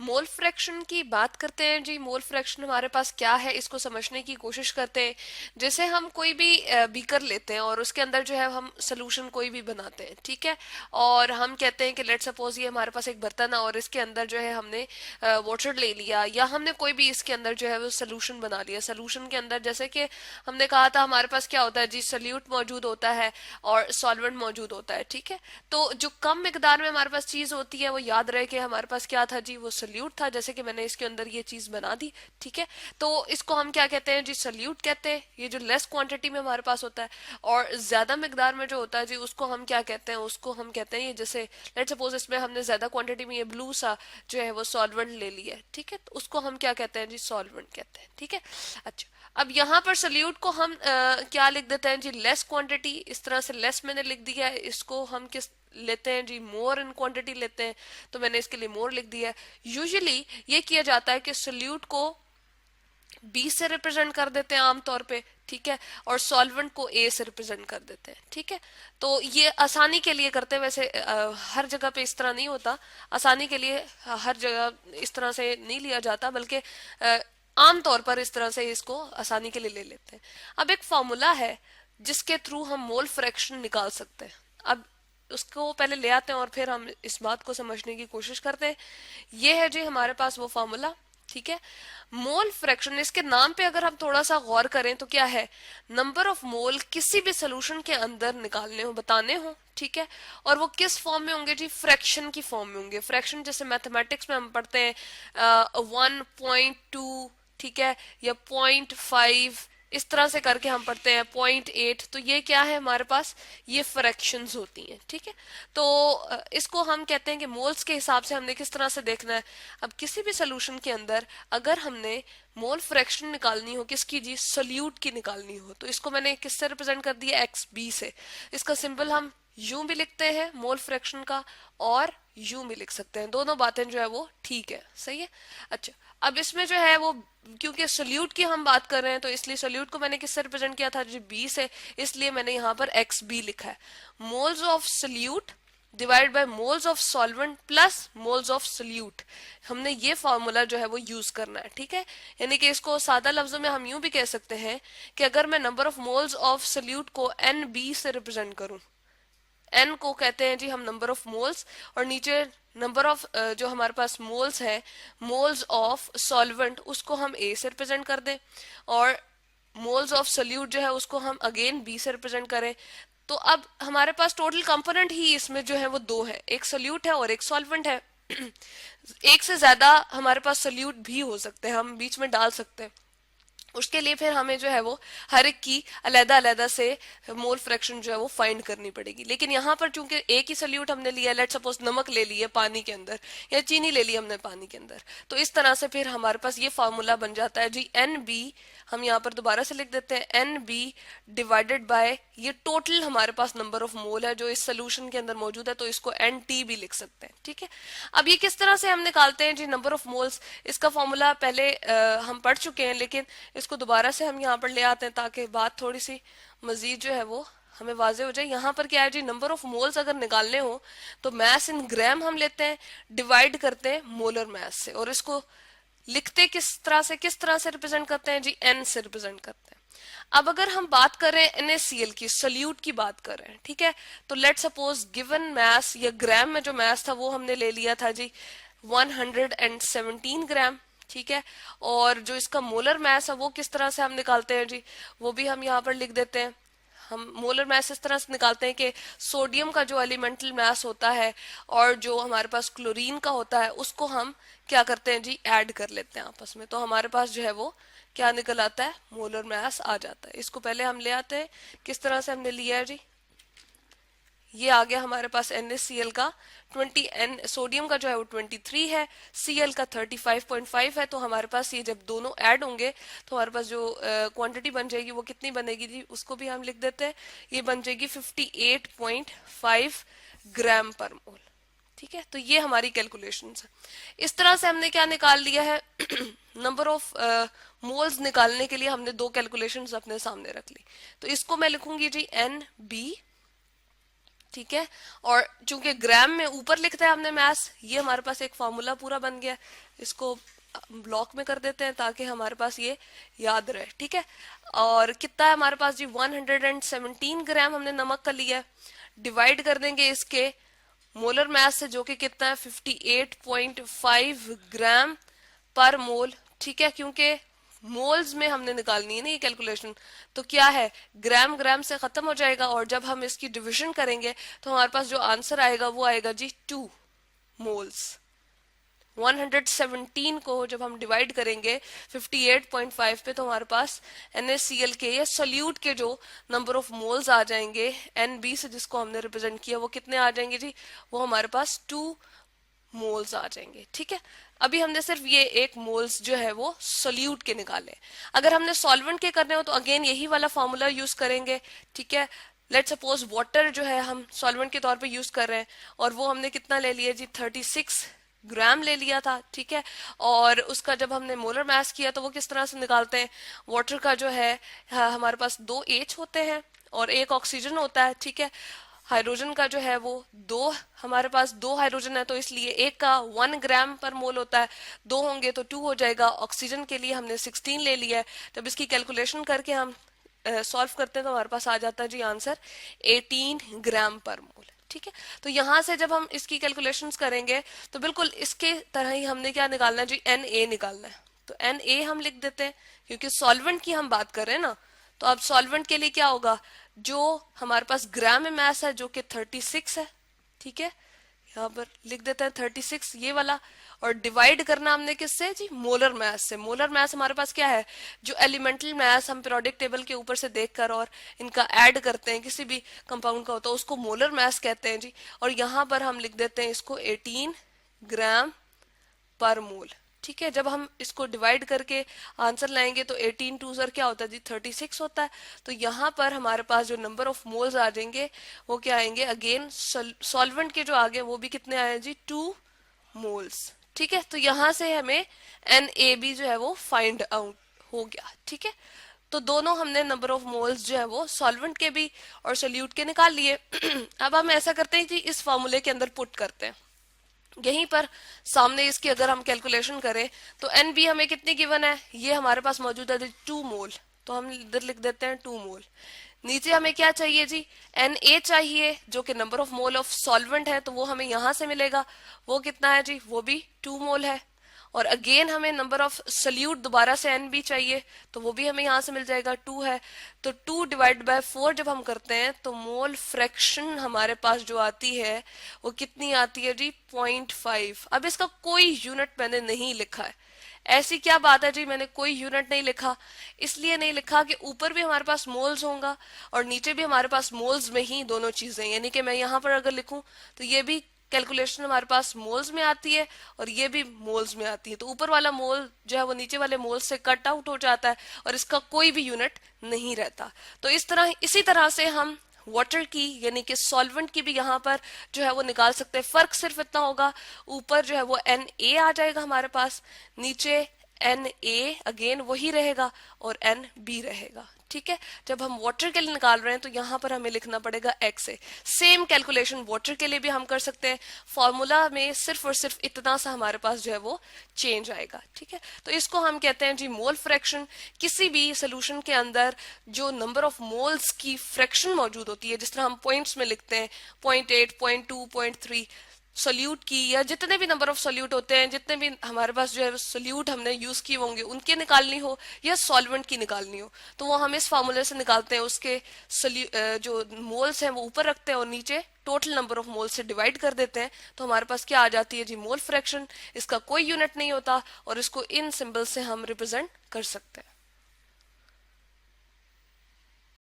Mole fraction की बात करते हैं जी। मोल फ्रैक्शन हमारे पास क्या है इसको समझने की कोशिश करते हैं। जैसे हम कोई भी बीकर लेते हैं और उसके अंदर जो है हम सोल्यूशन कोई भी बनाते हैं, ठीक है। और हम कहते हैं कि लेट सपोज ये हमारे पास एक बर्तन है और इसके अंदर जो है हमने वाटर ले लिया, या हमने कोई भी इसके अंदर जो है वो सोल्यूशन बना लिया। सोल्यूशन के अंदर जैसे कि हमने कहा था हमारे पास क्या होता है जी, सोल्यूट मौजूद होता है और सॉल्वेंट मौजूद होता है, ठीक है। तो जो कम मिकदार में हमारे पास चीज होती है वो याद रहे कि हमारे पास क्या था जी, वो सल्यूट था। जैसे कि मैंने इसके अंदर ये चीज बना दी, ठीक है। तो इसको हम क्या कहते हैं जी, सल्यूट कहते हैं। ये जो लेस क्वांटिटी में हमारे पास होता है, और ज्यादा मिकदार में जो होता है जी उसको हम क्या कहते हैं, उसको हम कहते हैं ये जैसे लेट सपोज इसमें हमने ज्यादा क्वांटिटी में ये ब्लू सा जो है वो सॉल्वेंट ले लिया है, ठीक है। तो उसको हम क्या कहते हैं जी, सॉल्वेंट कहते हैं, ठीक है। अच्छा, अब यहाँ पर सल्यूट को हम क्या लिख देते हैं जी, लेस क्वांटिटी। इस तरह से लेस मैंने लिख दिया है। इसको हम किस लेते हैं जी, मोर इन क्वांटिटी लेते हैं, तो मैंने इसके लिए मोर लिख दिया है। यूजुअली ये किया जाता है कि सल्यूट को 20 से रिप्रेजेंट कर देते हैं आमतौर पे, ठीक है, और सॉल्वेंट को ए से रिप्रेजेंट कर देते हैं, ठीक है। तो ये आसानी के लिए करते हैं। वैसे हर जगह पे इस तरह नहीं होता। आसानी के लिए हर जगह इस तरह से नहीं लिया जाता, बल्कि आमतौर पर इस तरह से इसको आसानी के लिए ले लेते हैं। अब एक फॉर्मूला है जिसके थ्रू हम मोल फ्रैक्शन निकाल सकते हैं। अब उसको पहले ले आते हैं और फिर हम इस बात को समझने की कोशिश करते हैं। ये है जी हमारे पास वो फॉर्मूला, ठीक है। मोल फ्रैक्शन, इसके नाम पे अगर हम थोड़ा सा गौर करें तो क्या है, नंबर ऑफ मोल किसी भी सोल्यूशन के अंदर निकालने हो, बताने हो, ठीक है। और वो किस फॉर्म में होंगे जी, फ्रैक्शन की फॉर्म में होंगे। फ्रैक्शन जैसे मैथमेटिक्स में हम पढ़ते हैं 1.2, ठीक है, या 0.5, इस तरह से करके हम पढ़ते हैं 0.8। तो ये क्या है हमारे पास, ये फ्रैक्शंस होती हैं, ठीक है। तो इसको हम कहते हैं कि मोल्स के हिसाब से हमने किस तरह से देखना है। अब किसी भी सोल्यूशन के अंदर अगर हमने मोल फ्रैक्शन निकालनी हो, किसकी जी, सोल्यूट की निकालनी हो, तो इसको मैंने किससे रिप्रेजेंट कर दिया, एक्स बी से। इसका सिंबल हम यूं भी लिखते हैं मोल फ्रैक्शन का, और यूं भी लिख सकते हैं। दोनों बातें जो है वो ठीक है, सही है। अच्छा, अब इसमें जो है वो, क्योंकि सोल्यूट की हम बात कर रहे हैं तो इसलिए सोल्यूट को मैंने किससे रिप्रेजेंट किया था जी, बी से। इसलिए मैंने यहाँ पर एक्स बी लिखा है। Moles of solute divide by moles of solvent plus moles of solute, हमने ये फॉर्मूला जो है वो यूज करना है, ठीक है। यानी कि इसको सादा लफ्जों में हम यूं भी कह सकते हैं कि अगर मैं number of moles of solute को एन बी से रिप्रेजेंट करूं, एन को कहते हैं जी हम नंबर ऑफ मोल्स, और नीचे नंबर ऑफ जो हमारे पास मोल्स है, मोल्स ऑफ सॉल्वेंट, उसको हम ए से रिप्रेजेंट कर दें, और मोल्स ऑफ सोल्यूट जो है उसको हम अगेन बी से रिप्रेजेंट करें। तो अब हमारे पास टोटल कंपोनेंट ही इसमें जो है वो दो है, एक सोल्यूट है और एक सॉल्वेंट है। एक से ज्यादा हमारे पास सोल्यूट भी हो सकते हैं, हम बीच में डाल सकते हैं। उसके लिए फिर हमें जो है वो हर एक की अलग अलग से मोल फ्रैक्शन जो है वो फाइंड करनी पड़ेगी। लेकिन यहाँ पर चूंकि एक ही सोल्यूट हमने लिया, लेट सपोज नमक ले लिया पानी के अंदर, या चीनी ले ली हमने पानी के अंदर, तो इस तरह से फिर हमारे पास ये फार्मूला बन जाता है जी, एन बी, हम यहाँ पर दोबारा से लिख देते हैं एन बी डिवाइडेड बाय ये टोटल हमारे पास नंबर ऑफ मोल है जो इस सोल्यूशन के अंदर मौजूद है, तो इसको एन टी भी लिख सकते हैं, ठीक है। अब ये किस तरह से हम निकालते हैं जी नंबर ऑफ मोल्स, इसका फॉर्मूला पहले हम पढ़ चुके हैं, लेकिन इसको दोबारा से हम यहाँ पर ले आते हैं ताकि बात थोड़ी सी मजीद जो है वो हमें वाजे हो जाए। यहाँ पर क्या है जी, नंबर ऑफ मोल्स अगर निकालने हो तो मैस इन ग्राम हम लेते हैं, डिवाइड करते हैं मोलर मैस से, और इसको लिखते किस तरह से रिप्रेजेंट करते हैं जी, एन से रिप्रेजेंट करते हैं। अब अगर हम बात करें NaCl की, सोल्यूट की बात कर रहे हैं, ठीक है, तो लेट सपोज गिवन मैस या ग्राम में जो मैस था वो हमने ले लिया था जी 117 ग्राम, ठीक है। और जो इसका मोलर मैस है वो किस तरह से हम निकालते हैं जी, वो भी हम यहाँ पर लिख देते हैं। हम मोलर मैस इस तरह से निकालते हैं कि सोडियम का जो एलिमेंटल मैस होता है और जो हमारे पास क्लोरीन का होता है उसको हम क्या करते हैं जी, ऐड कर लेते हैं आपस में, तो हमारे पास जो है वो क्या निकल आता है, मोलर मैस आ जाता है। इसको पहले हम ले आते हैं, किस तरह से हमने लिया है जी, ये आ गया हमारे पास NaCl का 20, एन सोडियम का जो है वो 23 है, Cl का 35.5 है। तो हमारे पास ये जब दोनों ऐड होंगे तो हमारे पास जो क्वांटिटी बन जाएगी वो कितनी बनेगी जी, उसको भी हम लिख देते हैं, ये बन जाएगी 58.5 ग्राम पर मोल, ठीक है। तो ये हमारी कैलकुलेशन है। इस तरह से हमने क्या निकाल लिया है नंबर ऑफ मोल्स निकालने के लिए हमने दो कैलकुलेशंस अपने सामने रख ली। तो इसको मैं लिखूंगी जी एन बी, ठीक है। और चूंकि ग्राम में ऊपर लिखता है हमने मास, ये हमारे पास एक फॉर्मूला पूरा बन गया। इसको ब्लॉक में कर देते हैं ताकि हमारे पास ये याद रहे, ठीक है। और कितना है हमारे पास जी, 117 ग्राम हमने नमक का लिया है। डिवाइड कर देंगे इसके मोलर मास से, जो कि कितना है 58.5 ग्राम पर मोल, ठीक है। क्योंकि मोल्स में हमने निकालनी है ना ये कैलकुलेशन, तो क्या है ग्राम ग्राम से खत्म हो जाएगा, और जब हम इसकी डिवीजन करेंगे तो हमारे पास जो आंसर आएगा वो आएगा जी 2 मोल्स। 117 को जब हम डिवाइड करेंगे 58.5 पे, तो हमारे पास NaCl के या सोल्यूट के जो नंबर ऑफ मोल्स आ जाएंगे Nb से, जिसको हमने रिप्रेजेंट किया, वो कितने आ जाएंगे जी, वो हमारे पास 2 मोल्स आ जाएंगे, ठीक है। अभी हमने सिर्फ ये एक मोल्स जो है वो सोल्यूट के निकाले। अगर हमने सॉल्वेंट के करने हो तो अगेन यही वाला फॉर्मूला यूज करेंगे, ठीक है। लेट सपोज वाटर जो है हम सॉल्वेंट के तौर पे यूज कर रहे हैं, और वो हमने कितना ले लिया जी, 36 ग्राम ले लिया था, ठीक है। और उसका जब हमने मोलर मास किया तो वो किस तरह से निकालते हैं, वाटर का जो है हमारे पास 2 H होते हैं और 1 ऑक्सीजन होता है, ठीक है। हाइड्रोजन का जो है वो 2, हमारे पास 2 हाइड्रोजन है, तो इसलिए एक का 1 ग्राम पर मोल होता है, 2 होंगे तो 2 हो जाएगा। ऑक्सीजन के लिए हमने 16 ले लिया है। जब इसकी कैलकुलेशन करके हम सॉल्व करते हैं तो हमारे पास आ जाता है जी आंसर 18 ग्राम पर मोल, ठीक है। तो यहां से जब हम इसकी कैलकुलेशंस करेंगे तो बिल्कुल इसके तरह ही हमने क्या निकालना है जी, Na निकालना है। तो Na हम लिख देते हैं, क्योंकि सॉल्वेंट की हम बात कर रहे हैं ना। तो अब सॉल्वेंट के लिए क्या होगा, जो हमारे पास ग्राम में मास है जो कि 36 है, ठीक है, यहाँ पर लिख देते हैं 36 ये वाला। और डिवाइड करना हमने किससे जी, मोलर मास से। मोलर मास हमारे पास क्या है, जो एलिमेंटल मास हम पीरियोडिक टेबल के ऊपर से देखकर और इनका ऐड करते हैं, किसी भी कंपाउंड का होता है उसको मोलर मास कहते हैं जी। और यहाँ पर हम लिख देते हैं इसको 18 ग्राम पर मोल, ठीक है। जब हम इसको डिवाइड करके आंसर लाएंगे तो 18 टू सर क्या होता है जी, 36 होता है। तो यहाँ पर हमारे पास जो नंबर ऑफ मोल्स आ जाएंगे वो क्या आएंगे, अगेन सॉल्वेंट के जो आगे वो भी कितने आए जी, 2 मोल्स, ठीक है। तो यहाँ से हमें NaB जो है वो फाइंड आउट हो गया, ठीक है। तो दोनों हमने नंबर ऑफ मोल्स जो है वो सॉल्वेंट के भी और सोल्यूट के निकाल लिए। अब हम ऐसा करते हैं जी, इस फॉर्मूले के अंदर पुट करते हैं। यहीं पर सामने इसकी अगर हम कैलकुलेशन करें तो NB हमें कितनी गिवन है, ये हमारे पास मौजूद है 2 मोल, तो हम इधर लिख देते हैं 2 मोल। नीचे हमें क्या चाहिए जी, Na चाहिए, जो कि number of mole of solvent है, तो वो हमें यहां से मिलेगा। वो कितना है जी, वो भी 2 मोल है। और अगेन हमें नंबर ऑफ सोल्यूट दोबारा से NB चाहिए, तो वो भी हमें यहाँ से मिल जाएगा, 2 है। तो 2 डिवाइड बाय 4 जब हम करते हैं तो मोल फ्रैक्शन हमारे पास जो आती है वो कितनी आती है जी, 0.5। अब इसका कोई यूनिट मैंने नहीं लिखा है। ऐसी क्या बात है जी, मैंने कोई यूनिट नहीं लिखा। इसलिए नहीं लिखा कि ऊपर भी हमारे पास मोल्स होगा और नीचे भी हमारे पास मोल्स में ही दोनों चीजें, यानी कि मैं यहाँ पर अगर लिखूं तो ये भी कैलकुलेशन हमारे पास मोल्स में आती है और ये भी मोल्स में आती है। तो ऊपर वाला मोल जो है वो नीचे वाले मोल से कट आउट हो जाता है और इसका कोई भी यूनिट नहीं रहता। तो इसी तरह से हम वाटर की यानी कि सॉल्वेंट की भी यहाँ पर जो है वो निकाल सकते हैं। फर्क सिर्फ इतना होगा, ऊपर जो है वो Na आ जाएगा हमारे पास, नीचे Na अगेन वही रहेगा और NB रहेगा, ठीक है। जब हम वाटर के लिए निकाल रहे हैं तो यहाँ पर हमें लिखना पड़ेगा XA। सेम कैलकुलेशन वाटर के लिए भी हम कर सकते हैं, फॉर्मूला में सिर्फ और सिर्फ इतना सा हमारे पास जो है वो चेंज आएगा, ठीक है। तो इसको हम कहते हैं जी मोल फ्रैक्शन। किसी भी सोल्यूशन के अंदर जो नंबर ऑफ मोल्स की फ्रैक्शन मौजूद होती है, जिस तरह हम पॉइंट्स में लिखते हैं 0.8, 0.2, 0.3, सोल्यूट की या जितने भी नंबर ऑफ सोल्यूट होते हैं, जितने भी हमारे पास जो है सोल्यूट हमने यूज किए होंगे उनके निकालनी हो या सॉल्वेंट की निकालनी हो, तो वो हम इस फार्मूले से निकालते हैं। उसके जो मोल्स हैं वो ऊपर रखते हैं और नीचे टोटल नंबर ऑफ मोल्स से डिवाइड कर देते हैं, तो हमारे पास क्या आ जाती है जी, मोल फ्रैक्शन। इसका कोई यूनिट नहीं होता और इसको इन सिंबल से हम रिप्रेजेंट कर सकते हैं।